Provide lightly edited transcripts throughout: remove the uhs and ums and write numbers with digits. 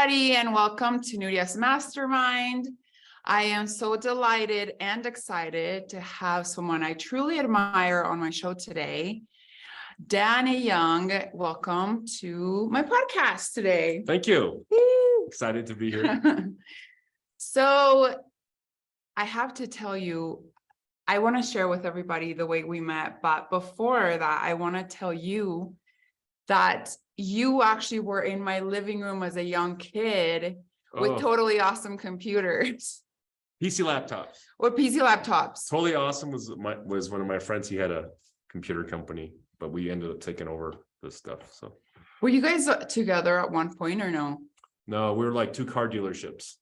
everybody, and welcome to Nudia's Mastermind. I am so delighted and excited to have someone I truly admire on my show today. Danny Young, welcome to my podcast today. Thank you. Woo! Excited to be here. So I have to tell you, I want to share with everybody the way we met, but before that, I want to tell you that you actually were in my living room as a young kid with totally awesome computers. PC laptops. What PC laptops? Totally awesome was one of my friends. He had a computer company, but we ended up taking over this stuff. So were you guys together at one point or no? No, we were like two car dealerships.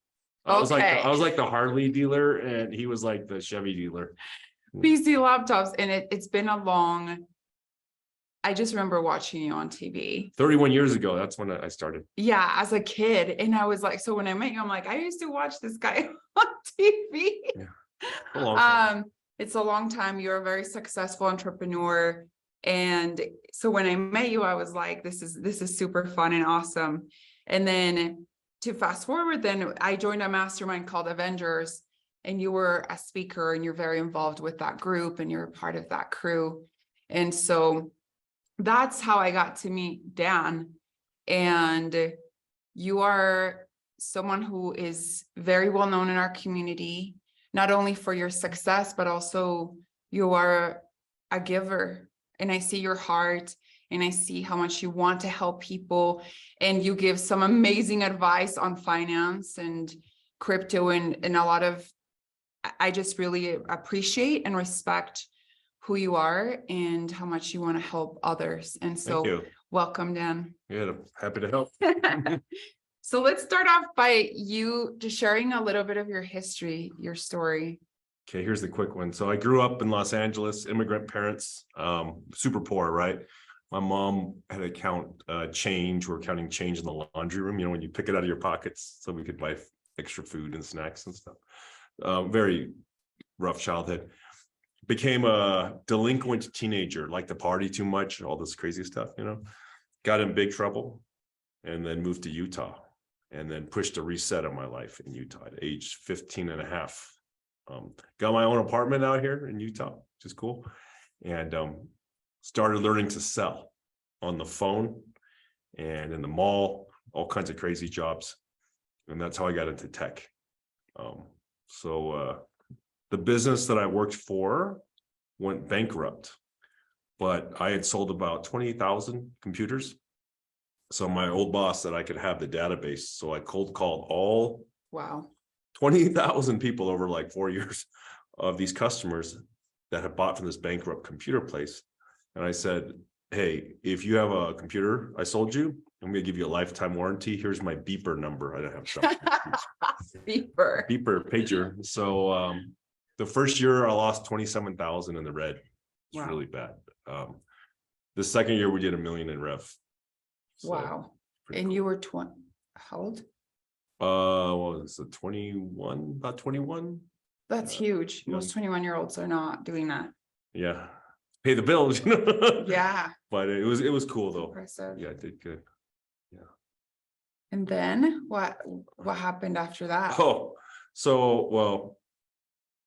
Okay. I was like the Harley dealer and he was like the Chevy dealer. PC laptops, and it's been a long. I just remember watching you on TV. 31 years ago, that's when I started. Yeah, as a kid. And I was like, so when I met you, I'm like, I used to watch this guy on TV. Yeah. A long time. It's a long time. You're a very successful entrepreneur. And so when I met you, I was like, this is super fun and awesome. And then to fast forward, then I joined a mastermind called Avengers, and you were a speaker and you're very involved with that group and you're a part of that crew. And so that's how I got to meet Dan. And you are someone who is very well known in our community, not only for your success, but also you are a giver. And I see your heart and I see how much you want to help people. And you give some amazing advice on finance and crypto and a lot of, I just really appreciate and respect who you are and how much you want to help others. And so welcome, Dan. Yeah, happy to help. So let's start off by you just sharing a little bit of your history, your story. Okay, here's the quick one. So I grew up in Los Angeles, immigrant parents, super poor, right? My mom had to count change. We're counting change in the laundry room, you know, when you pick it out of your pockets so we could buy extra food and snacks and stuff. Very rough childhood. Became a delinquent teenager, liked to party too much, all this crazy stuff, you know. Got in big trouble and then moved to Utah and then pushed a reset of my life in Utah at age 15 and a half. Got my own apartment out here in Utah, which is cool. And started learning to sell on the phone and in the mall, all kinds of crazy jobs. And that's how I got into tech. The business that I worked for went bankrupt, but I had sold about 20,000 computers. So my old boss said I could have the database. So I cold called all 20,000 people over like 4 years of these customers that had bought from this bankrupt computer place. And I said, hey, if you have a computer I sold you, I'm going to give you a lifetime warranty. Here's my beeper number. I don't have something. Beeper pager. So the first year I lost 27,000 in the red. It's really bad. The second year we did $1 million in rev. So, wow. And cool. You were 20, how old? What was it, 21, about 21? That's huge. Most 21-year-olds are not doing that. Yeah. Pay the bills, you know? Yeah. But it was cool though. Impressive. Yeah, I did good. Yeah. And then what happened after that? Oh, so well,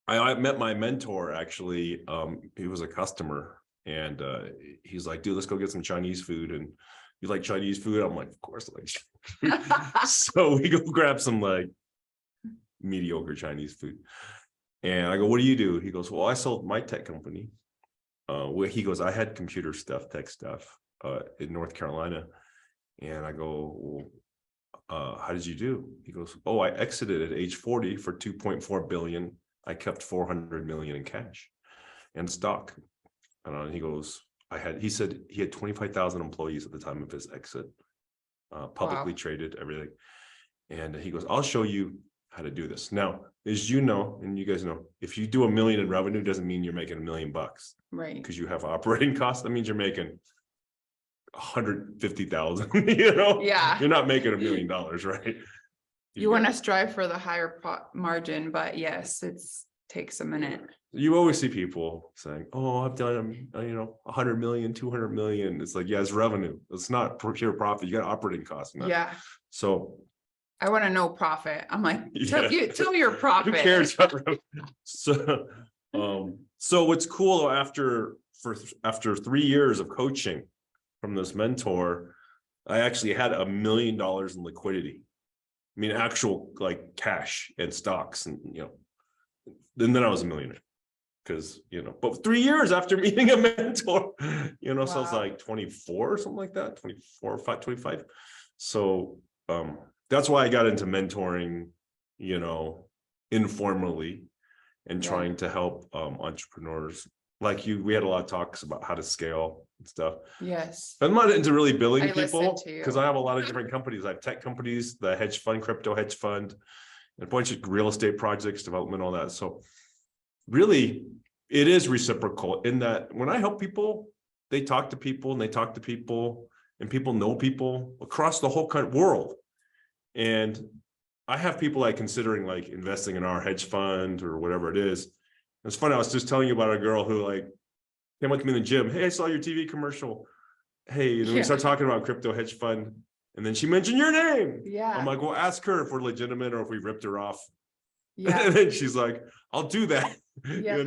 I met my mentor actually. He was a customer and he's like, dude, let's go get some Chinese food. And you like Chinese food? I'm like, of course I like Chinese. So we go grab some like mediocre Chinese food. And I go, what do you do? He goes, well, I sold my tech company. He goes, I had computer stuff, tech stuff in North Carolina. And I go, well, how did you do? He goes, oh, I exited at age 40 for 2.4 billion. I kept 400 million in cash and stock. And he goes, he said he had 25,000 employees at the time of his exit, publicly traded, everything. And he goes, I'll show you how to do this. Now, as you know, and you guys know, if you do $1 million in revenue, doesn't mean you're making $1 million, right? Because you have operating costs. That means you're making 150,000. You know, you're not making $1 million, right? You want to strive for the higher margin, but yes, it takes a minute. You always see people saying, oh, I've done, 100 million, 200 million. It's like, yeah, it's revenue. It's not pure profit. You got operating costs. Yeah. So I want to know profit. I'm like, Yeah. tell me your profit. Who cares? So, so what's cool though, after 3 years of coaching from this mentor, I actually had $1 million in liquidity. I mean, actual like cash and stocks, and then I was a millionaire. Because but 3 years after meeting a mentor, so it's like 24 or something like that, 24 or 25. So that's why I got into mentoring, informally, and trying to help entrepreneurs like you. We had a lot of talks about how to scale and stuff. Yes. I'm not into really billing I people listened to you. because I have a lot of different companies. I have tech companies, the hedge fund, crypto hedge fund, and a bunch of real estate projects, development, all that. So really, it is reciprocal in that when I help people, they talk to people and they talk to people, and people know people across the whole world. And I have people like considering like investing in our hedge fund or whatever it is. It's funny. I was just telling you about a girl who like came up to me in the gym. Hey, I saw your TV commercial. Hey, we start talking about crypto hedge fund. And then she mentioned your name. Yeah. I'm like, well, ask her if we're legitimate or if we ripped her off. Yeah. And then she's like, I'll do that, Yeah.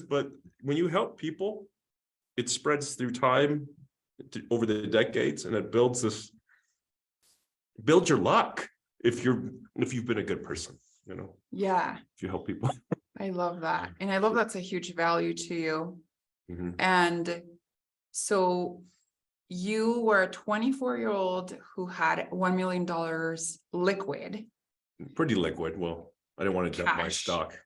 but when you help people, it spreads through time over the decades, and it builds your luck if you've been a good person, Yeah. if you help people. I love that. And I love that's a huge value to you. Mm-hmm. And so you were a 24-year-old who had $1 million liquid. Pretty liquid. Well, I didn't want to dump my stock.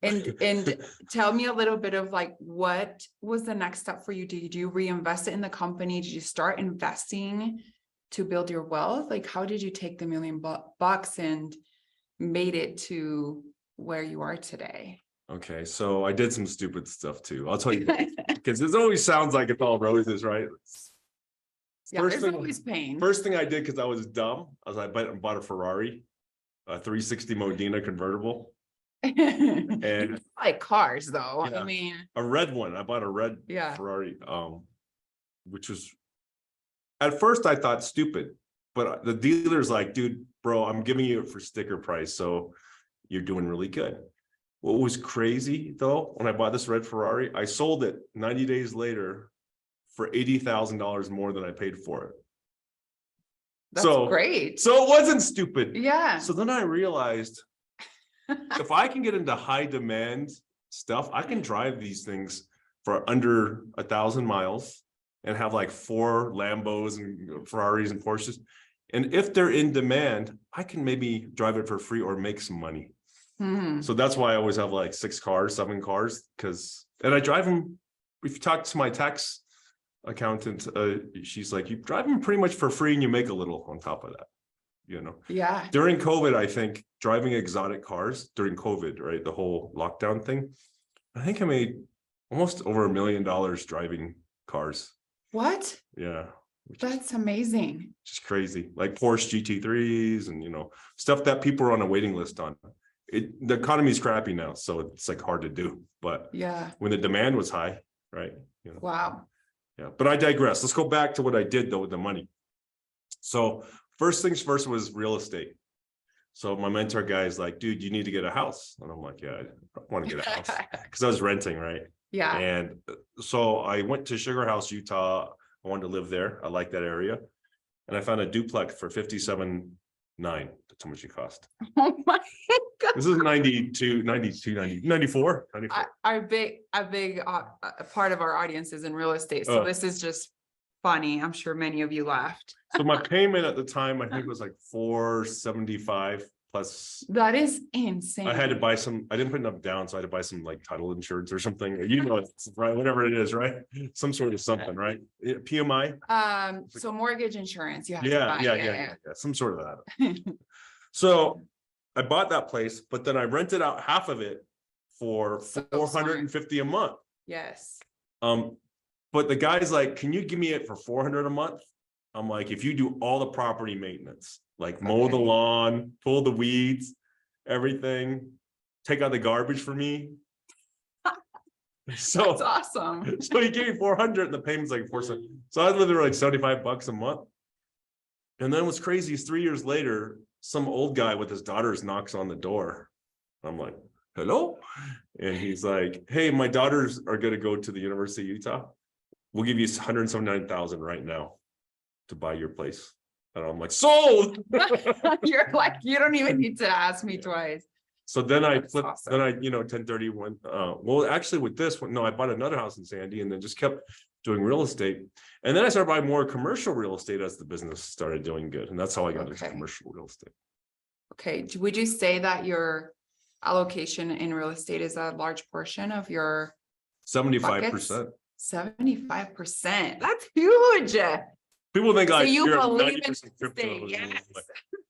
And tell me a little bit of like, what was the next step for you? Did you reinvest it in the company? Did you start investing to build your wealth? Like, how did you take the $1 million and made it to where you are today? Okay, so I did some stupid stuff too. I'll tell you, because it always sounds like it's all roses, right? Yeah, there's always pain. First thing I did, because I was dumb, I bought a Ferrari, a 360 Modena convertible. And like cars though. Yeah, I mean, a red one. I bought a red Ferrari, which was at first I thought stupid, but the dealer's like, dude, bro, I'm giving you it for sticker price, so you're doing really good. What was crazy though, when I bought this red Ferrari, I sold it 90 days later for $80,000 more than I paid for it. That's great. So it wasn't stupid. Yeah. So then I realized if I can get into high demand stuff, I can drive these things for under 1,000 miles and have like 4 Lambos and Ferraris and Porsches. And if they're in demand, I can maybe drive it for free or make some money. Mm-hmm. So that's why I always have like 6 cars, 7 cars, and I drive them. If you talk to my tax accountant, she's like, you drive them pretty much for free and you make a little on top of that, Yeah. During COVID, I think driving exotic cars during COVID, right? The whole lockdown thing. I think I made almost over $1 million driving cars. What? Yeah. That's amazing. Just crazy. Like Porsche GT3s and, stuff that people are on a waiting list on. The economy is crappy now, so it's like hard to do. But yeah, when the demand was high, right? Wow. Yeah, but I digress. Let's go back to what I did though with the money. So first things first was real estate. So my mentor guy is like, dude, you need to get a house. And I'm like, yeah, I want to get a house because I was renting, right? Yeah. And so I went to Sugar House, Utah. I wanted to live there. I like that area. And I found a duplex for $57,900. That's how much it cost. Oh my God. This is 94. A big part of our audience is in real estate. So this is just funny. I'm sure many of you laughed. So my payment at the time, I think was like $475 plus. That is insane. I had to buy some, I didn't put enough down, so I had to buy some like title insurance or something. It's right, whatever it is, right? Some sort of something, right? PMI. So mortgage insurance, you have to buy. Yeah. Some sort of that. So I bought that place, but then I rented out half of it for $450 a month. Yes. But the guy's like, can you give me it for $400 a month? I'm like, if you do all the property maintenance, like mow the lawn, pull the weeds, everything, take out the garbage for me. So that's awesome. So he gave me $400 and the payment's like $470. So I was living like $75 a month. And then what's crazy is 3 years later, some old guy with his daughters knocks on the door. I'm like, hello? And he's like, hey, my daughters are going to go to the University of Utah. We'll give you 179,000 right now to buy your place. And I'm like, sold. You're like, you don't even need to ask me twice. So then I That's flipped, awesome. then I, 1031. Well, actually with this one, no, I bought another house in Sandy and then just kept doing real estate. And then I started buying more commercial real estate as the business started doing good. And that's how I got into Okay. commercial real estate. Okay. Would you say that your allocation in real estate is a large portion of your 75%. 75%? That's huge. People think So you you're believe in 90% crypto. real estate, yes. Like,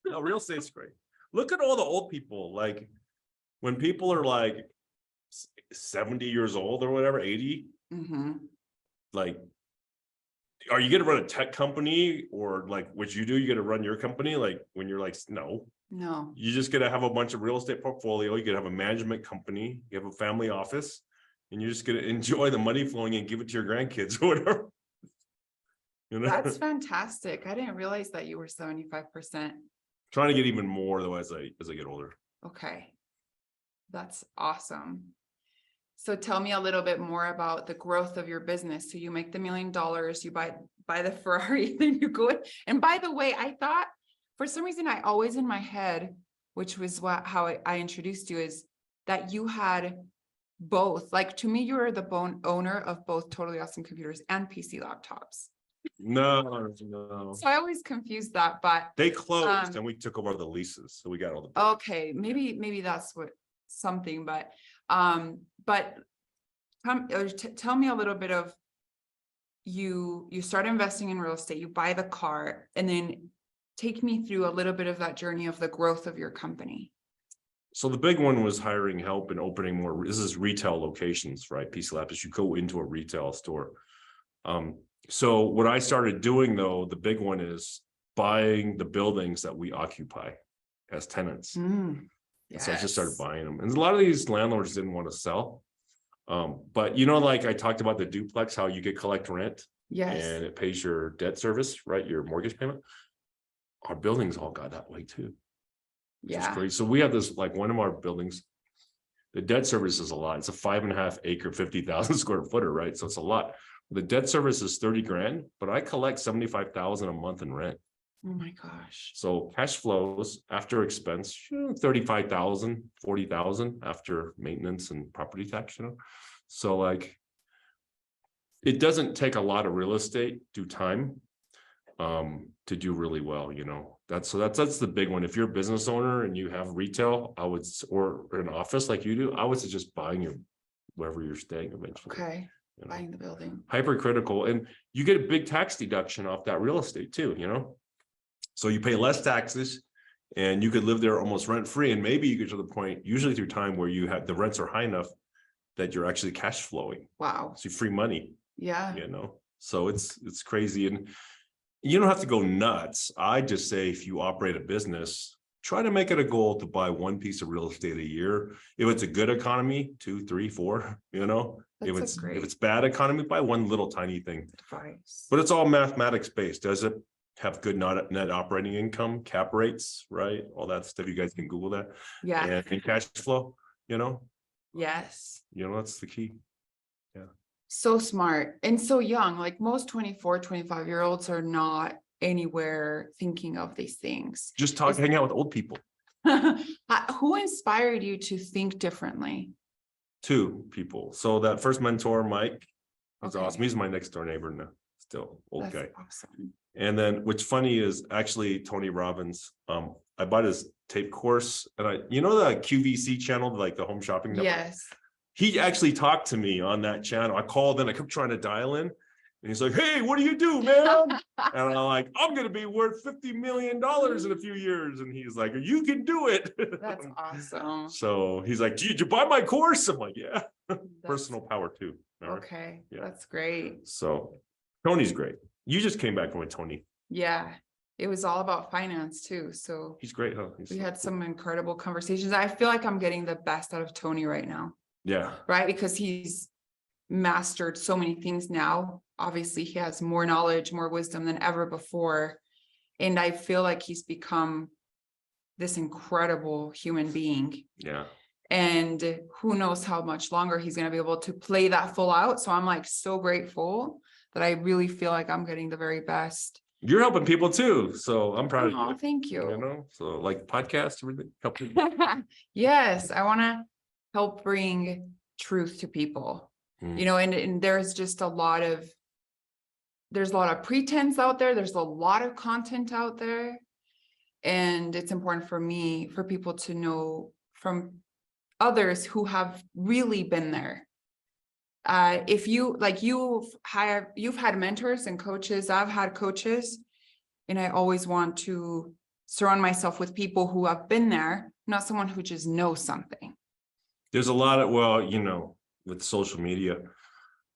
no, real estate's great. Look at all the old people. Like when people are like 70 years old or whatever, 80, like, are you going to run a tech company or like what you do? You got to run your company. Like when you're like, no, you're just going to have a bunch of real estate portfolio. You could have a management company. You have a family office and you're just going to enjoy the money flowing and give it to your grandkids or whatever. That's fantastic. I didn't realize that you were 75%. Trying to get even more though as I get older. Okay. That's awesome. So tell me a little bit more about the growth of your business. So you make the $1 million, you buy the Ferrari, then you go in. And by the way, I thought for some reason I always in my head, which was how I introduced you, is that you had both. Like to me, you were the owner of both Totally Awesome Computers and PC Laptops. No. So I always confused that, but they closed and we took over the leases. So we got all the okay, maybe that's what something, but tell me a little bit of you start investing in real estate, you buy the car, and then take me through a little bit of that journey of the growth of your company. So the big one was hiring help and opening more. This is retail locations, right? PC Laptops, you go into a retail store. So what I started doing though, the big one is buying the buildings that we occupy as tenants. Yes. So I just started buying them. And a lot of these landlords didn't want to sell. But like I talked about the duplex, how you get collect rent. Yes. And it pays your debt service, right? Your mortgage payment. Our buildings all got that way too. Which is crazy. So we have this, like one of our buildings, the debt service is a lot. It's a 5.5 acre, 50,000 square footer, right? So it's a lot. The debt service is 30 grand, but I collect 75,000 a month in rent. Oh my gosh. So cash flows after expense, 35,000, 40,000 after maintenance and property tax, So like, it doesn't take a lot of real estate, time, to do really well, That's the big one. If you're a business owner and you have retail, or an office like you do, I would suggest buying wherever you're staying eventually. Okay. Buying the building. Hypercritical. And you get a big tax deduction off that real estate too, So you pay less taxes and you could live there almost rent free. And maybe you get to the point, usually through time, where you have the rents are high enough that you're actually cash flowing. Wow. So free money. Yeah. So it's crazy. And you don't have to go nuts. I just say if you operate a business, try to make it a goal to buy one piece of real estate a year. If it's a good economy, 2, 3, 4, If it's bad economy, buy one little tiny thing. Advice. But it's all mathematics based. Does it have good net operating income, cap rates, right? All that stuff. You guys can Google that. Yeah. And cash flow, Yes. That's the key. Yeah. So smart and so young. Like most 24, 25-year-olds are not anywhere thinking of these things. Just hang out with old people. Who inspired you to think differently? 2 people. So that first mentor, Mike, he's Okay. awesome. He's my next door neighbor now, still old That's guy. awesome. And then what's funny is actually Tony Robbins. I bought his tape course, and the QVC channel, like the home shopping network. Yes. He actually talked to me on that channel. I called in, I kept trying to dial in, and he's like, "Hey, what do you do, man?" And I'm like, "I'm gonna be worth $50 million in a few years." And he's like, "You can do it." That's awesome. So he's like, "Did you buy my course?" I'm like, "Yeah." Personal power too. Okay. Yeah. That's great. So Tony's great. You just came back from with Tony. Yeah. It was all about finance too. So he's great, huh? We had some incredible conversations. I feel like I'm getting the best out of Tony right now. Yeah. Right. Because he's mastered so many things now. Obviously, he has more knowledge, more wisdom than ever before. And I feel like he's become this incredible human being. Yeah. And who knows how much longer he's going to be able to play that full out. So I'm like so grateful that I really feel like I'm getting the very best. You're helping people too. So I'm proud of Oh, you. thank you. You know, so like podcast, everything. Helping. Yes, I want to help bring truth to people, you know, and there's just there's a lot of pretense out there. There's a lot of content out there. And it's important for people to know from others who have really been there. If you've had mentors and coaches, I've had coaches, and I always want to surround myself with people who have been there, not someone who just knows something. There's a lot of, well, you know, with social media,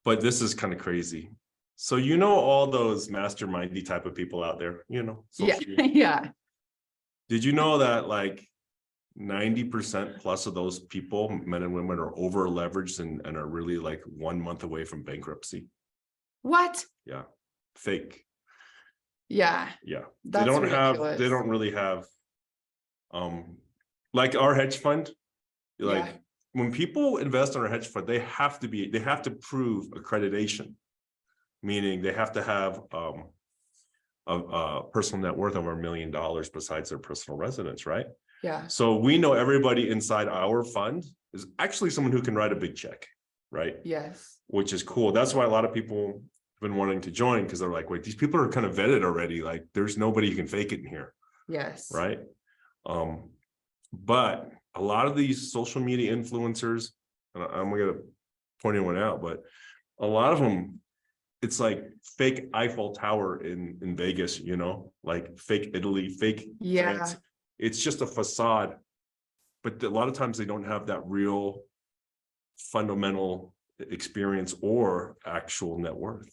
but this is kind of crazy. So, you know, all those mastermindy type of people out there, you know, social media. Yeah. Did you know that like 90% plus of those people, men and women, are over leveraged and are really like 1 month away from bankruptcy? What? Yeah. Fake. Yeah. Yeah. That's ridiculous. They don't really have, like our hedge fund, like when people invest in our hedge fund, they have to prove accreditation, meaning they have to have, a personal net worth over $1 million besides their personal residence, right? Yeah. So we know everybody inside our fund is actually someone who can write a big check, right? Yes. Which is cool. That's why a lot of people have been wanting to join, because they're like, wait, these people are kind of vetted already. Like there's nobody who can fake it in here. Yes. Right. But a lot of these social media influencers, and I'm going to point anyone out, but a lot of them, it's like fake Eiffel Tower in Vegas, you know, like fake Italy, fake France. It's just a facade. But a lot of times they don't have that real fundamental experience or actual net worth.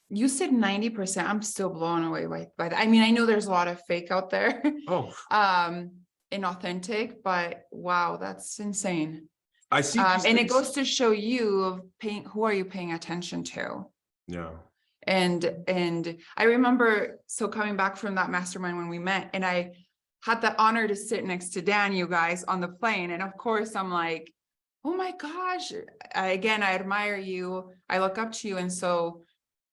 You said 90%. I'm still blown away by that. I mean, I know there's a lot of fake out there. Oh. Inauthentic, but wow, that's insane. I see. And it goes to show you of who are you paying attention to? Yeah. And I remember, so coming back from that mastermind when we met, and I had the honor to sit next to Dan, you guys, on the plane. And of course, I'm like, oh my gosh, I admire you. I look up to you. And so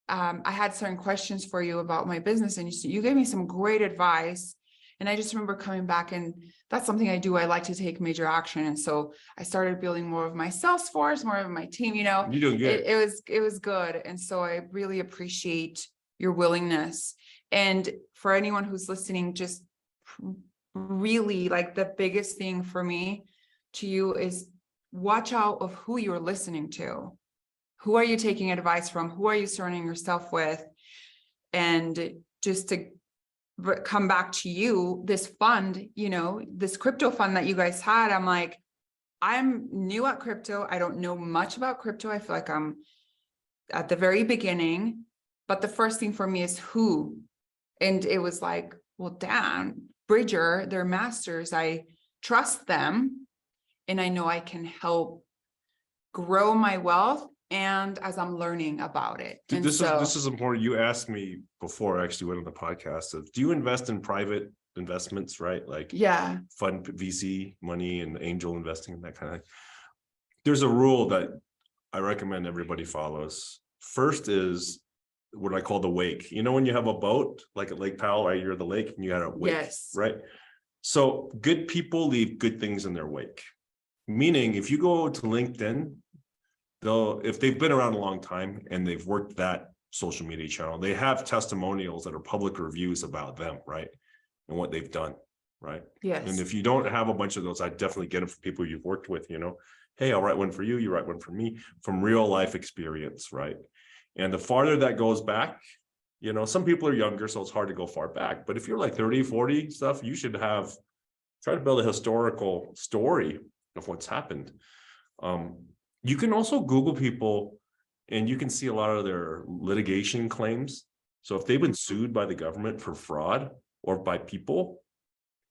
I had certain questions for you about my business, and you gave me some great advice. And I just remember coming back, and that's something I do. I like to take major action. And so I started building more of my sales force, more of my team, you know. You're doing good. It was good. And so I really appreciate your willingness. And for anyone who's listening, just really like the biggest thing for me to you is watch out of who you're listening to. Who are you taking advice from? Who are you surrounding yourself with? And just to come back to you, this fund, you know, this crypto fund that you guys had, I'm like, I'm new at crypto. I don't know much about crypto. I feel like I'm at the very beginning, but the first thing for me is who. And it was like, well, Dan, Bridger, they're masters. I trust them, and I know I can help grow my wealth. And as I'm learning about it. And this is important. You asked me before I actually went on the podcast of, do you invest in private investments, right? Like fund VC money and angel investing and that kind of thing. There's a rule that I recommend everybody follows. First is what I call the wake. You know, when you have a boat, like at Lake Powell, right? You're at the lake and you got a wake, right? So good people leave good things in their wake. Meaning if you go to LinkedIn, if they've been around a long time and they've worked that social media channel, they have testimonials that are public reviews about them, right? And what they've done, right? Yes. And if you don't have a bunch of those, I definitely get them from people you've worked with, you know, hey, I'll write one for you, you write one for me, from real life experience, right? And the farther that goes back, you know, some people are younger, so it's hard to go far back. But if you're like 30, 40 stuff, you should try to build a historical story of what's happened. You can also Google people and you can see a lot of their litigation claims. So if they've been sued by the government for fraud or by people,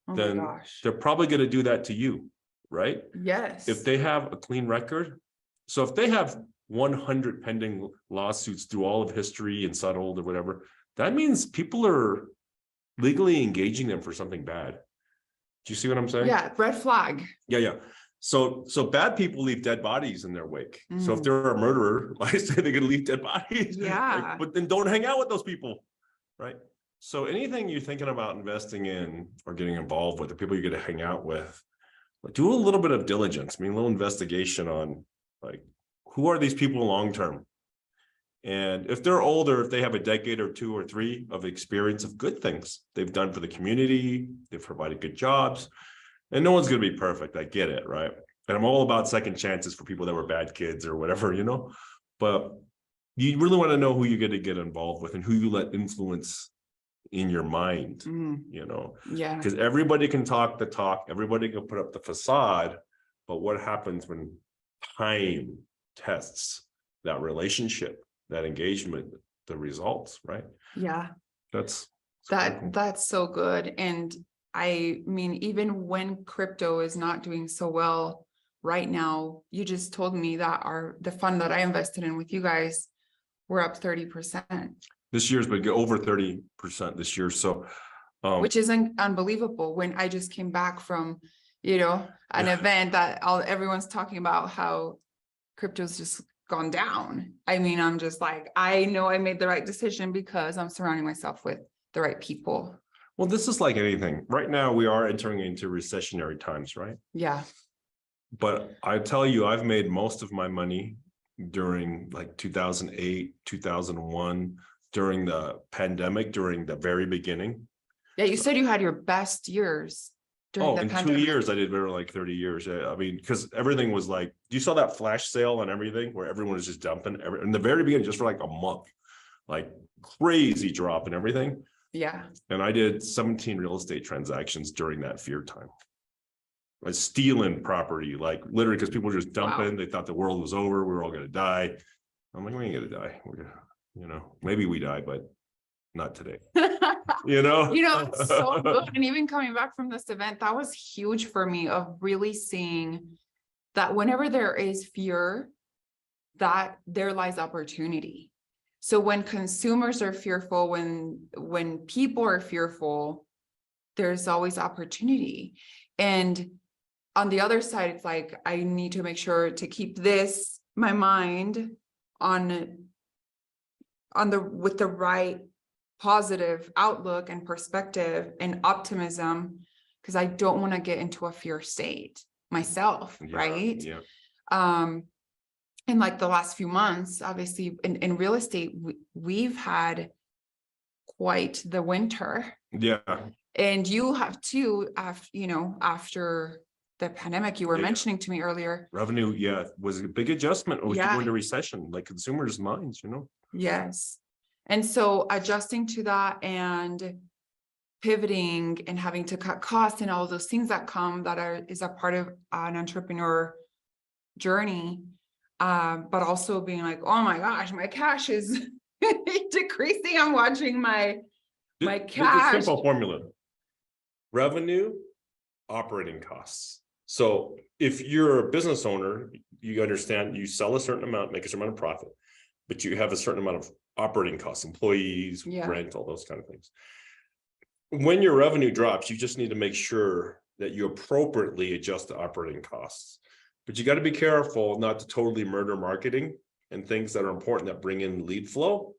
then they're probably going to do that to you, right? Yes. If they have a clean record. So if they have 100 pending lawsuits through all of history and settled or whatever, that means people are legally engaging them for something bad. Do you see what I'm saying? Yeah, red flag. Yeah. So bad people leave dead bodies in their wake. So if they're a murderer, I say they can leave dead bodies. Yeah. But then don't hang out with those people, right? So anything you're thinking about investing in or getting involved with, the people you're going to hang out with, do a little bit of diligence. I mean, a little investigation on like, who are these people long term? And if they're older, if they have a decade or 2 or 3 of experience of good things they've done for the community, they've provided good jobs, and no one's going to be perfect. I get it, right? And I'm all about second chances for people that were bad kids or whatever, you know, but you really want to know who you're going to get involved with and who you let influence in your mind, you know, Yeah. because everybody can talk the talk, everybody can put up the facade, but what happens when time tests that relationship, that engagement, the results, right? Yeah. That's so good. And I mean, even when crypto is not doing so well right now, you just told me that the fund that I invested in with you guys, we're up 30%. This year's been over 30% this year. So, which is unbelievable when I just came back from, you know, an event that everyone's talking about how crypto's just gone down. I mean, I'm just like, I know I made the right decision because I'm surrounding myself with the right people. Well, this is like anything. Right now, we are entering into recessionary times, right? Yeah. But I tell you, I've made most of my money during like 2008, 2001, during the pandemic, during the very beginning. Yeah, you said you had your best years during the in pandemic. 2 years, I did better like 30 years. Yeah, I mean, because everything was like, you saw that flash sale on everything where everyone was just dumping in the very beginning, just for like a month, like crazy drop and everything. Yeah. And I did 17 real estate transactions during that fear time. Like stealing property, like literally, because people were just dumping. Wow. They thought the world was over. We were all going to die. I'm like, we ain't going to die. We're gonna, you know, maybe we die, but not today. You know, it's so good. And even coming back from this event, that was huge for me, of really seeing that whenever there is fear, that there lies opportunity. So when consumers are fearful, when people are fearful, there's always opportunity. And on the other side, it's like, I need to make sure to keep my mind with the right positive outlook and perspective and optimism, because I don't want to get into a fear state myself. Yeah, right. Yeah. In like the last few months, obviously in real estate, we've had quite the winter. Yeah. And you have too, after the pandemic, you were mentioning to me earlier. Revenue, was a big adjustment. We go into recession, like consumers' minds, Yes. And so adjusting to that and pivoting and having to cut costs and all of those things that is a part of an entrepreneur journey. But also being like, oh my gosh, my cash is decreasing. I'm watching my cash. It's a simple formula. Revenue, operating costs. So if you're a business owner, you understand you sell a certain amount, make a certain amount of profit, but you have a certain amount of operating costs, employees, rent, all those kind of things. When your revenue drops, you just need to make sure that you appropriately adjust the operating costs. But you got to be careful not to totally murder marketing and things that are important that bring in lead flow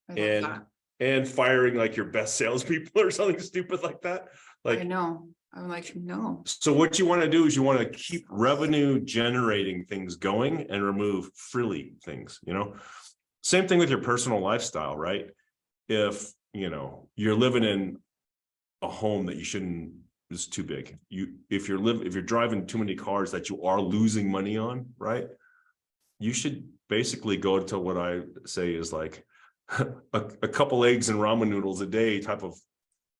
and firing like your best salespeople or something stupid like that. Like, I know. I'm like, no. So what you want to do is you want to keep revenue generating things going and remove frilly things, Same thing with your personal lifestyle, right? If, you're living in a home that you shouldn't, is too big. If you're driving too many cars that you are losing money on, right? You should basically go to what I say is like a couple eggs and ramen noodles a day type of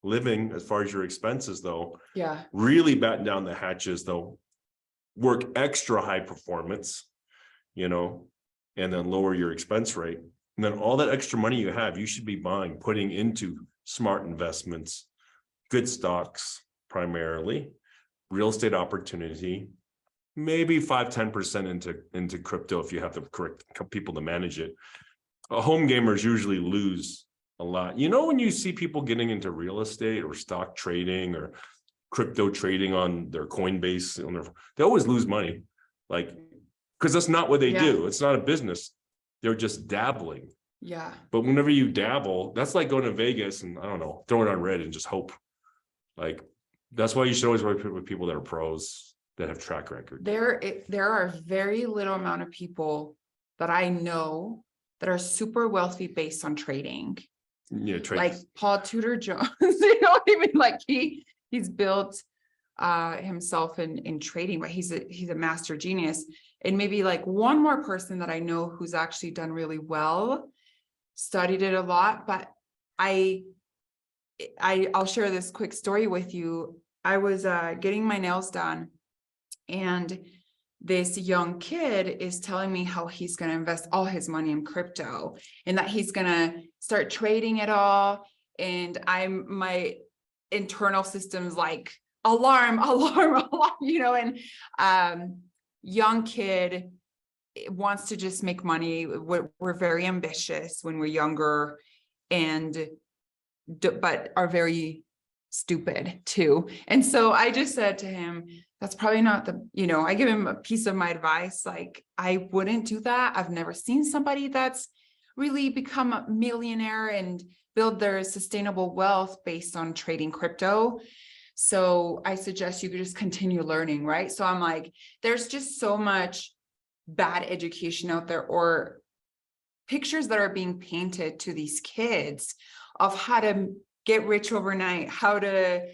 living as far as your expenses, though. Yeah. Really batten down the hatches, though. Work extra high performance, and then lower your expense rate. And then all that extra money you have, you should be putting into smart investments, good stocks, primarily, real estate opportunity, maybe 5-10% into crypto if you have the correct people to manage it. Home gamers usually lose a lot. When you see people getting into real estate or stock trading or crypto trading on their Coinbase, they always lose money, like, because that's not what they do. It's not a business. They're just dabbling. Yeah. But whenever you dabble, that's like going to Vegas and, I don't know, throw it on red and just hope. Like, that's why you should always work with people that are pros, that have track record. There are very little amount of people that I know that are super wealthy based on trading. Yeah, Like Paul Tudor Jones, you know, even like he's built himself in trading, but he's a master genius. And maybe like one more person that I know who's actually done really well, studied it a lot, but I'll share this quick story with you. I was getting my nails done, and this young kid is telling me how he's going to invest all his money in crypto and that he's going to start trading it all. And my internal system's like, alarm, you know, and young kid wants to just make money. We're very ambitious when we're younger, but are very stupid too. And so I just said to him, that's probably not I give him a piece of my advice. Like, I wouldn't do that. I've never seen somebody that's really become a millionaire and build their sustainable wealth based on trading crypto. So I suggest you could just continue learning, right? So I'm like, there's just so much bad education out there, or pictures that are being painted to these kids of how to get rich overnight, how to,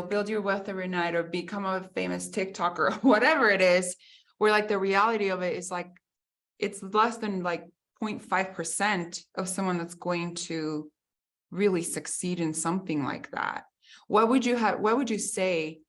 build your wealth overnight, or become a famous TikToker, whatever it is, where like the reality of it is like, it's less than like 0.5% of someone that's going to really succeed in something like that. What would you say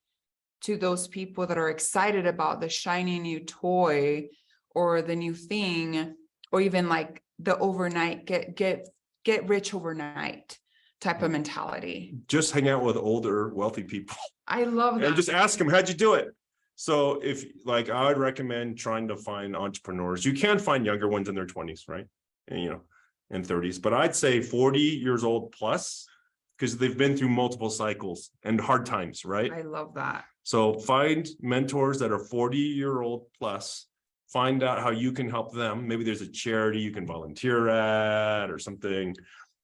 to those people that are excited about the shiny new toy or the new thing, or even like the overnight get rich overnight type of mentality? Just hang out with older, wealthy people. I love that. And just ask them, how'd you do it? So if like, I would recommend trying to find entrepreneurs. You can find younger ones in their 20s, right? And, in 30s, but I'd say 40 years old plus, because they've been through multiple cycles and hard times, right? I love that. So find mentors that are 40-year-old plus, find out how you can help them. Maybe there's a charity you can volunteer at or something.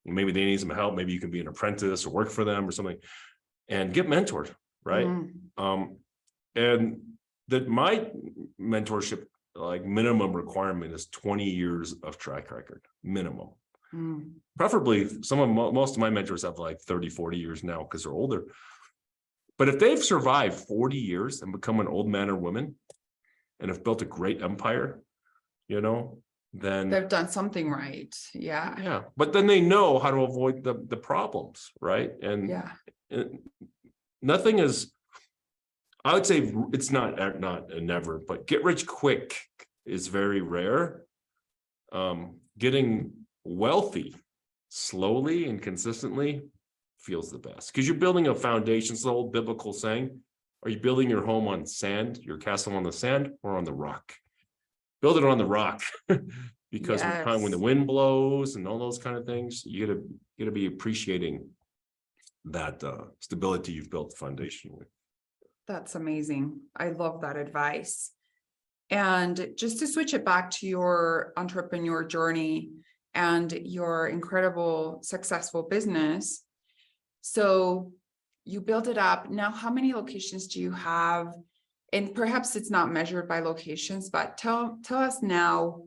Maybe they need some help. Maybe you can be an apprentice or work for them or something, and get mentored, right? And that my mentorship, like, minimum requirement is 20 years of track record, minimum. Preferably most of my mentors have like 30, 40 years now because they're older. But if they've survived 40 years and become an old man or woman and have built a great empire, then they've done something right. Yeah. But then they know how to avoid the problems, right? And nothing is, I would say it's not a never, but get rich quick is very rare. Getting wealthy slowly and consistently feels the best, because you're building a foundation. It's the old biblical saying, are you building your home on sand, your castle on the sand, or on the rock? Build it on the rock. Because when the wind blows and all those kind of things, you gotta be appreciating that stability you've built the foundation with. That's amazing. I love that advice. And just to switch it back to your entrepreneur journey and your incredible successful business. So you build it up. Now, how many locations do you have? And perhaps it's not measured by locations, but tell us now,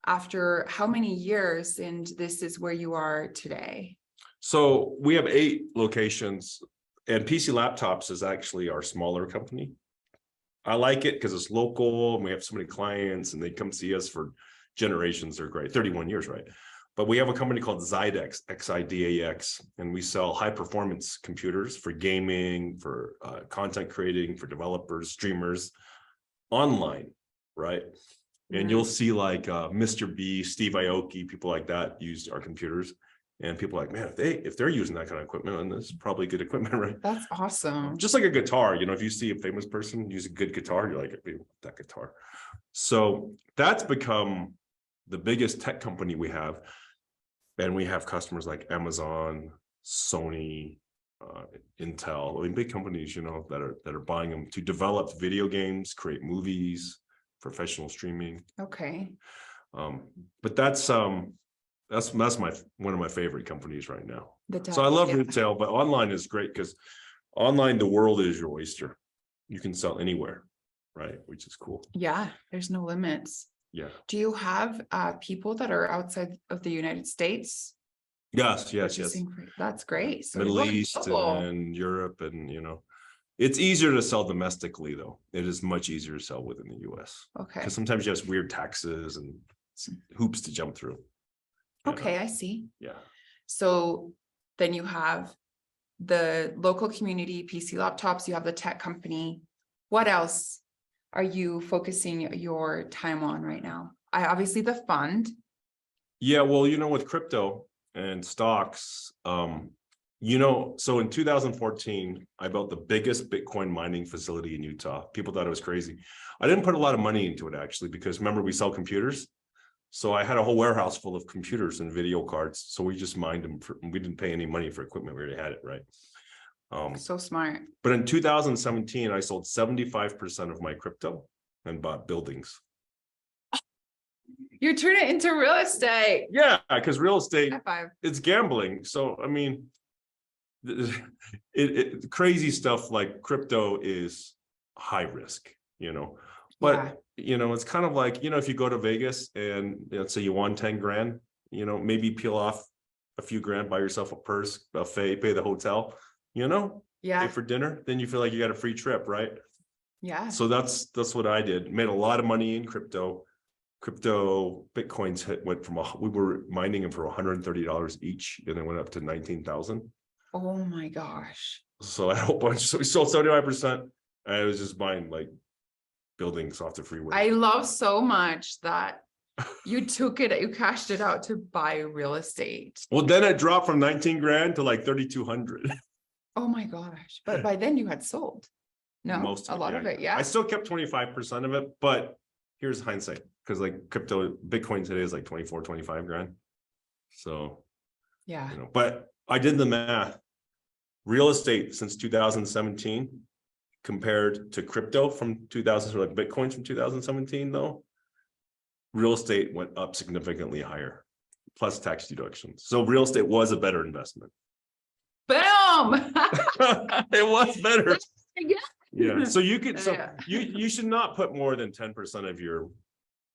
after how many years, and this is where you are today. So we have 8 locations, and PC Laptops is actually our smaller company. I like it because it's local and we have so many clients and they come see us for generations. They're great. 31 years, right? But we have a company called Xidax, Xidax, and we sell high performance computers for gaming, for content creating, for developers, streamers, online, right? And you'll see like Mr. B, Steve Aoki, people like that use our computers. And people are like, man, if they're using that kind of equipment, then this is probably good equipment, right? That's awesome. Just like a guitar, if you see a famous person use a good guitar, you're like, I want that guitar. So that's become the biggest tech company we have. And we have customers like Amazon, Sony, Intel. I mean, big companies, you know, that are buying them to develop video games, create movies, professional streaming. Okay. But that's my one of my favorite companies right now. The So I love yeah. retail, but online is great because online, the world is your oyster. You can sell anywhere, right? Which is cool. Yeah, there's no limits. Yeah. Do you have people that are outside of the United States? Yes. That's great. So Middle you're East global. and Europe, and you know, it's easier to sell domestically though. It is much easier to sell within the US. Okay. Because sometimes you have weird taxes and hoops to jump through. Okay, I see. Yeah. So then you have the local community PC laptops, you have the tech company. What else are you focusing your time on right now? Obviously the fund. Yeah, well, you know, with crypto and stocks, you know, so in 2014, I built the biggest Bitcoin mining facility in Utah. People thought it was crazy. I didn't put a lot of money into it actually, because remember, we sell computers. So I had a whole warehouse full of computers and video cards. So we just mined them. We didn't pay any money for equipment. We already had it, right? So smart. But in 2017, I sold 75% of my crypto and bought buildings. You turn it into real estate. Yeah, because real estate, High five. it's gambling. So, I mean, crazy stuff like crypto is high risk, you know, but you know, it's kind of like, you know, if you go to Vegas and let's say you won 10 grand, you know, maybe peel off a few grand, buy yourself a purse, buffet, pay the hotel, you know, pay for dinner, then you feel like you got a free trip, right? Yeah. So that's what I did. Made a lot of money in crypto. Bitcoins went from we were mining them for $130 each, and it went up to 19,000. Oh my gosh. So I had a whole bunch. So we sold 75%. And I was just buying like buildings off the freeway. I love so much that you you cashed it out to buy real estate. Well, then it dropped from 19 grand to like 3,200. Oh my gosh. But by then you had sold. No, a lot of it. Yeah. I still kept 25% of it, but here's hindsight. Because like crypto, Bitcoin today is like 24, 25 grand. So, yeah, you know, but I did the math. Real estate since 2017 compared to crypto from 2000, so like Bitcoin from 2017 though, real estate went up significantly higher, plus tax deductions. So real estate was a better investment. Boom. It was better. Yeah. So you could, you should not put more than 10% of your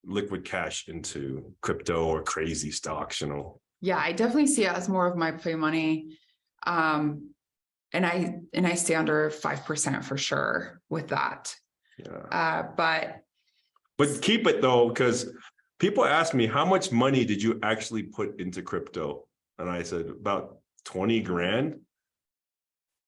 liquid cash into crypto or crazy stocks, you know. Yeah, I definitely see it as more of my play money. And I stay under 5% for sure with that. Yeah. But keep it though, because people ask me, how much money did you actually put into crypto? And I said about 20 grand.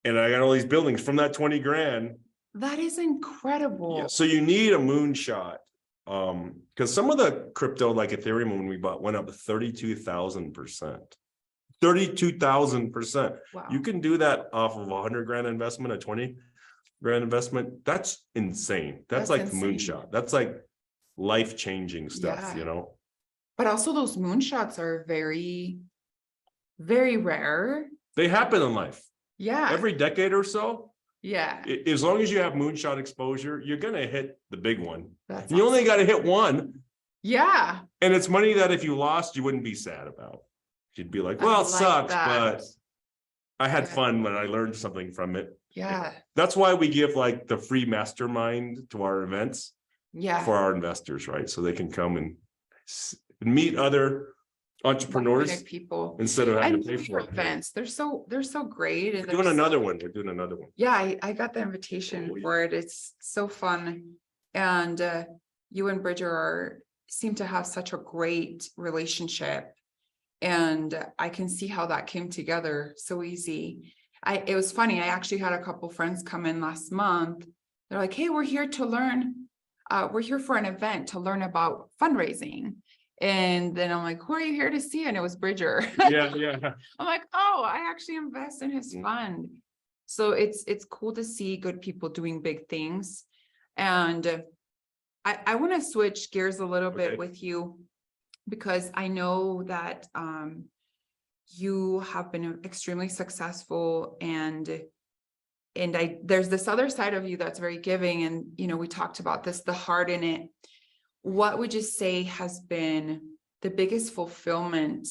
And I got all these buildings from that 20 grand. That is incredible. Yeah, so you need a moonshot. Because some of the crypto, like Ethereum, when we bought, went up 32,000%. 32,000%. Wow. You can do that off of 100 grand investment, a 20 grand investment. That's insane. That's like insane. The moonshot. That's like life-changing stuff, you know. But also those moonshots are very, very rare. They happen in life. Yeah. Every decade or so. Yeah. As long as you have moonshot exposure, you're gonna hit the big one. That's you only got to hit one. Yeah. And it's money that if you lost, you wouldn't be sad about. You'd be like, well, it sucks, but I had fun when I learned something from it. Yeah. That's why we give like the free mastermind to our events. Yeah. For our investors, right? So they can come and meet other entrepreneurs people instead of having to pay for events. They're so great. We're doing another one. We're doing another one. Yeah, I got the invitation for it. It's so fun. And you and Bridger seem to have such a great relationship. And I can see how that came together so easy. It was funny. I actually had a couple friends come in last month. They're like, hey, we're here to learn. We're here for an event to learn about fundraising. And then I'm like, who are you here to see? And it was Bridger. Yeah. I'm like, oh, I actually invest in his fund. So it's cool to see good people doing big things. And I want to switch gears a little bit with you, because I know that you have been extremely successful, and there's this other side of you that's very giving. And, we talked about this, the heart in it. What would you say has been the biggest fulfillment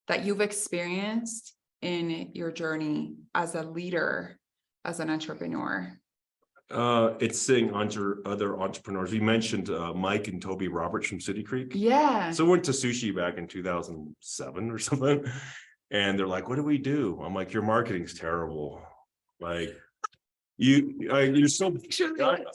that you've experienced in your journey as a leader, as an entrepreneur? It's seeing other entrepreneurs. We mentioned Mike and Toby Roberts from City Creek. Yeah. So we went to sushi back in 2007 or something. And they're like, what do we do? I'm like, your marketing's terrible. Like, you're so,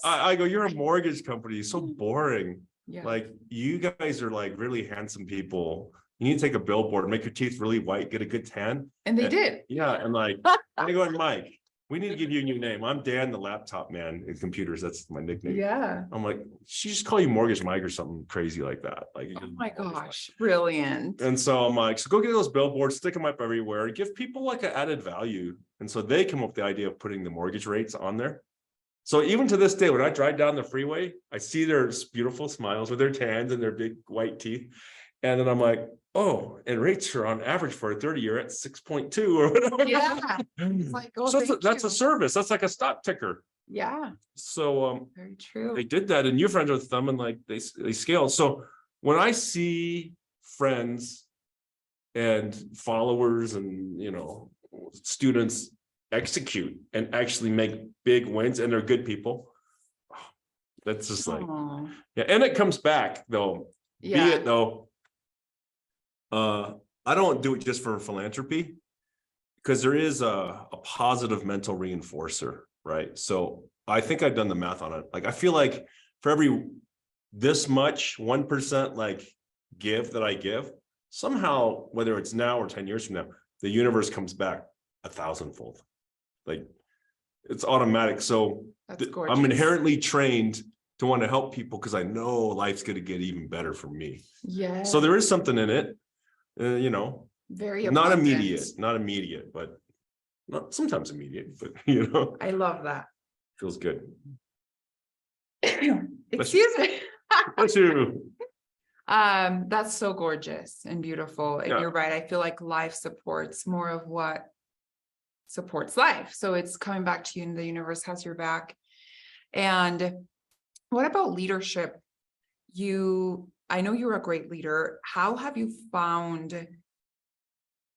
I go, you're a mortgage company, so boring. Yeah. Like, you guys are like really handsome people. You need to take a billboard, make your teeth really white, get a good tan. And they did. Yeah. And like, I go, Mike, we need to give you a new name. I'm Dan, the laptop man in computers. That's my nickname. Yeah. I'm like, she just call you Mortgage Mike or something crazy like that. Like, oh my gosh, brilliant. And so I'm like, so go get those billboards, stick them up everywhere, give people like an added value. And so they come up with the idea of putting the mortgage rates on there. So even to this day, when I drive down the freeway, I see their beautiful smiles with their tans and their big white teeth. And then I'm like, oh, and rates are on average for a 30-year at 6.2 or whatever. Yeah. It's like, oh, so that's a service. That's like a stock ticker. Yeah. So very true. They did that, and you're friends with them, and like they scaled. So when I see friends and followers and students execute and actually make big wins, and they're good people, that's just like, yeah. And it comes back though. Yeah. Be it though. I don't do it just for philanthropy, because there is a positive mental reinforcer, right? So I think I've done the math on it. Like, I feel like for every this much 1% like give that I give, somehow, whether it's now or 10 years from now, the universe comes back 1,000-fold. Like, it's automatic. So I'm inherently trained to want to help people because I know life's going to get even better for me. Yeah. So there is something in it. Very not abundant. not immediate, but not sometimes immediate, but I love that. Feels good. Excuse me. Bless you. That's so gorgeous and beautiful. And Yeah. You're right. I feel like life supports more of what supports life. So it's coming back to you, and the universe has your back. And what about leadership? I know you're a great leader. How have you found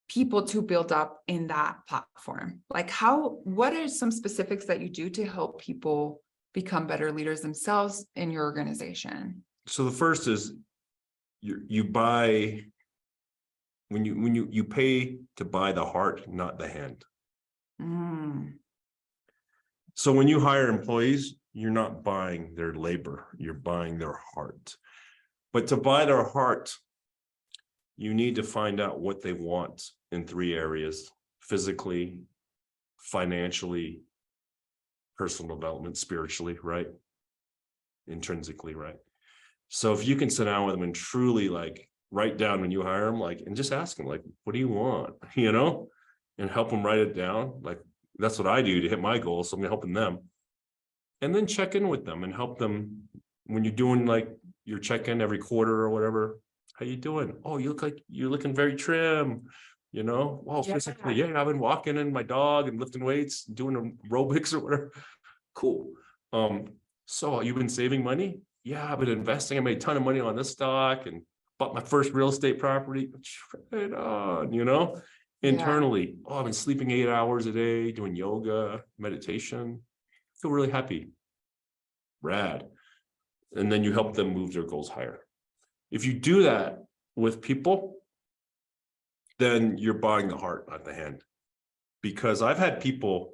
people to build up in that platform? Like, what are some specifics that you do to help people become better leaders themselves in your organization? So the first is you buy, when you pay to buy the heart, not the hand. So when you hire employees, you're not buying their labor, you're buying their heart. But to buy their heart, you need to find out what they want in 3 areas: physically, financially, personal development, spiritually, right? Intrinsically, right? So if you can sit down with them and truly like write down when you hire them, like, and just ask them, like, what do you want? And help them write it down. Like, that's what I do to hit my goals. So I'm helping them. And then check in with them and help them when you're doing like your check-in every quarter or whatever. How you doing? Oh, you look like you're looking very trim. Well, physically, yeah, I've been walking and my dog and lifting weights, doing aerobics or whatever. Cool. So you've been saving money? Yeah, I've been investing. I made a ton of money on this stock and bought my first real estate property. Right on, internally. Oh, I've been sleeping 8 hours a day, doing yoga, meditation. I feel really happy. Rad. And then you help them move their goals higher. If you do that with people, then you're buying the heart, not the hand. Because I've had people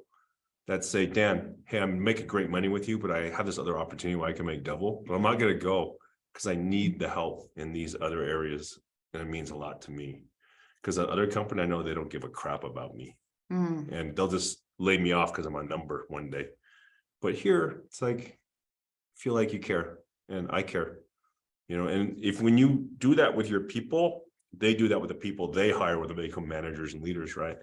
that say, Dan, hey, I'm making great money with you, but I have this other opportunity where I can make double, but I'm not going to go because I need the help in these other areas. And it means a lot to me. Because that other company, I know they don't give a crap about me. And they'll just lay me off because I'm a number one day. But here, it's like, feel like you care and I care. And when you do that with your people, they do that with the people they hire when they become managers and leaders, right?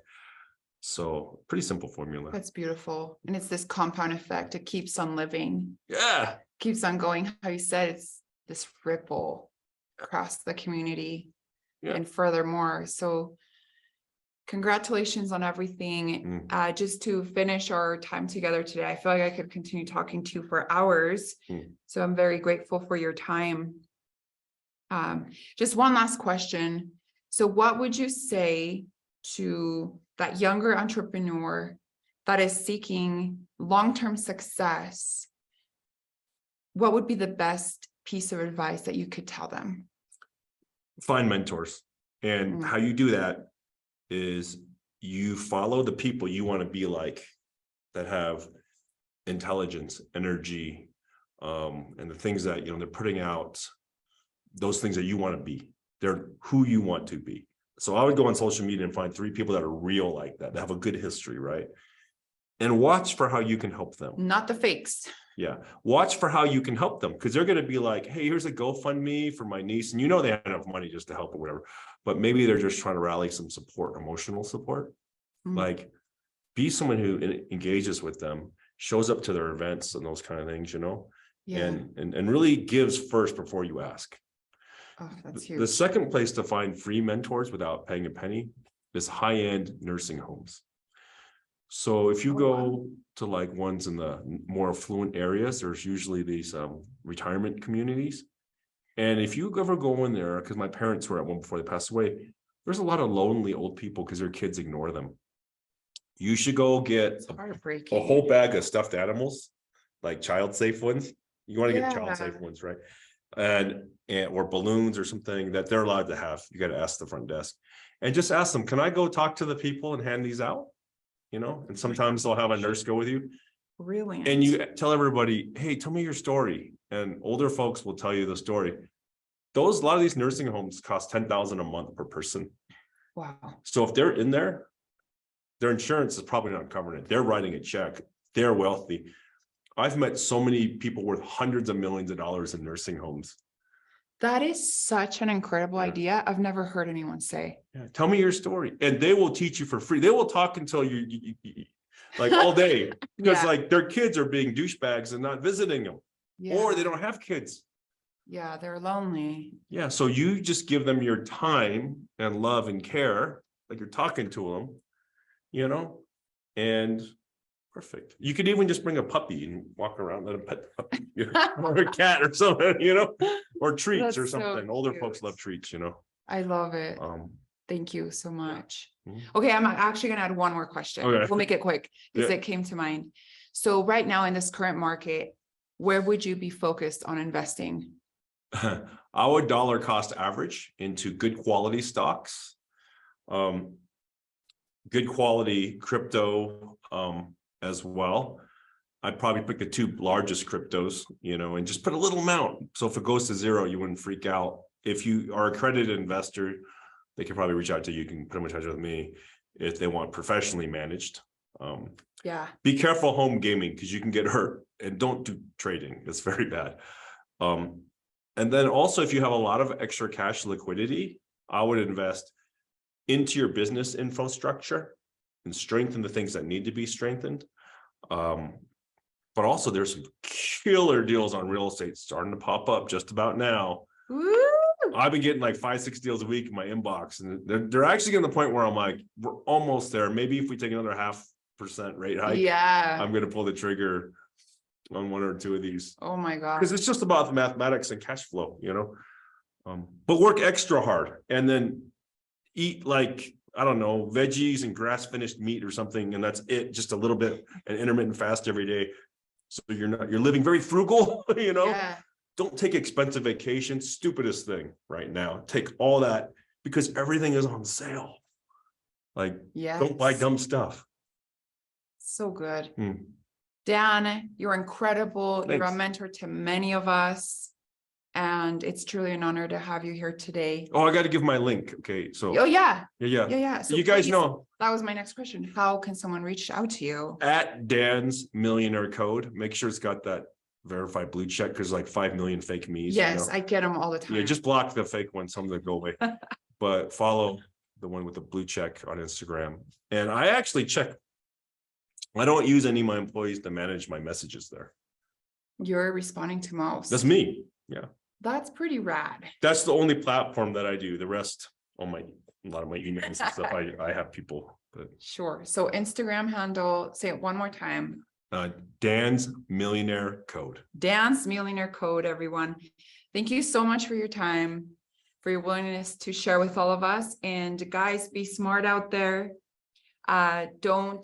So pretty simple formula. That's beautiful. And it's this compound effect. It keeps on living. Yeah. Keeps on going. How you said, it's this ripple across the community. Yeah. And furthermore. So Congratulations on everything. Just to finish our time together today, I feel like I could continue talking to you for hours. So I'm very grateful for your time. Just one last question. So what would you say to that younger entrepreneur that is seeking long-term success? What would be the best piece of advice that you could tell them? Find mentors. And how you do that is you follow the people you want to be like, that have intelligence, energy, and the things that, they're putting out, those things that you want to be. They're who you want to be. So I would go on social media and find 3 people that are real like that have a good history, right? And watch for how you can help them. Not the fakes. Yeah. Watch for how you can help them, because they're going to be like, hey, here's a GoFundMe for my niece. And they have enough money just to help or whatever. But maybe they're just trying to rally some support, emotional support. Like, be someone who engages with them, shows up to their events and those kind of things, Yeah. and really gives first before you ask. Oh, that's huge. The second place to find free mentors without paying a penny is high-end nursing homes. So if you go to like ones in the more affluent areas, there's usually these retirement communities. And if you ever go in there, because my parents were at one before they passed away, there's a lot of lonely old people because their kids ignore them. You should go get a whole bag of stuffed animals, like child-safe ones. You want to get child-safe ones, right? And or balloons or something that they're allowed to have. You got to ask the front desk and just ask them, can I go talk to the people and hand these out? And sometimes they'll have a nurse go with you. Brilliant. And you tell everybody, hey, tell me your story. And older folks will tell you the story. A lot of these nursing homes cost $10,000 a month per person. Wow. So if they're in there, their insurance is probably not covering it. They're writing a check. They're wealthy. I've met so many people worth hundreds of millions of dollars in nursing homes. That is such an incredible idea. I've never heard anyone say. Yeah, tell me your story. And they will teach you for free. They will talk until you like all day, because like their kids are being douchebags and not visiting them, or they don't have kids. Yeah, they're lonely. Yeah, so you just give them your time and love and care, like you're talking to them, and perfect. You could even just bring a puppy and walk around, let them pet the puppy, or a cat or something, or treats. That's or something. So older folks love treats, I love it. Thank you so much. Okay, I'm actually going to add one more question. Okay. We'll make it quick because it came to mind. So right now in this current market, where would you be focused on investing? I would dollar cost average into good quality stocks, good quality crypto as well. I'd probably pick the 2 largest cryptos, and just put a little amount. So if it goes to 0, you wouldn't freak out. If you are a accredited investor, they can probably reach out to you. You can put them in touch with me if they want professionally managed. Be careful home gaming, because you can get hurt, and don't do trading. It's very bad. And then also, if you have a lot of extra cash liquidity, I would invest into your business infrastructure and strengthen the things that need to be strengthened. But also there's some killer deals on real estate starting to pop up just about now. Woo! I've been getting like 5-6 deals a week in my inbox, and they're actually getting to the point where I'm like, we're almost there. Maybe if we take another 0.5% rate hike, I'm going to pull the trigger on 1 or 2 of these. Oh my God. Because it's just about the mathematics and cash flow, but work extra hard and then eat like, I don't know, veggies and grass finished meat or something. And that's it, just a little bit, and intermittent fast every day. So you're living very frugal, Don't take expensive vacations. Stupidest thing right now. Take all that, because everything is on sale. Like, don't buy dumb stuff. So good. Dan, you're incredible. Thanks. You're a mentor to many of us. And it's truly an honor to have you here today. Oh, I got to give my link. Okay. So. Oh, yeah. So you guys know. That was my next question. How can someone reach out to you? At Dan's Millionaire Code. Make sure it's got that verified blue check, because like 5 million fake me's. Yes, I get them all the time. Yeah, just block the fake ones. Some of them go away. But follow the one with the blue check on Instagram. And I actually check. I don't use any of my employees to manage my messages there. You're responding to most. That's me. Yeah. That's pretty rad. That's the only platform that I do. The rest on my a lot of my emails and stuff. I have people, but Sure. So Instagram handle, say it one more time. Dan's Millionaire Code. Dance Millionaire Code, everyone. Thank you so much for your time, for your willingness to share with all of us. And guys, be smart out there. Don't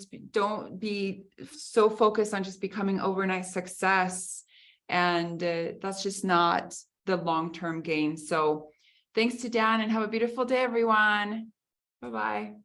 be so focused on just becoming overnight success. And that's just not the long-term gain. So thanks to Dan, and have a beautiful day, everyone. Bye-bye.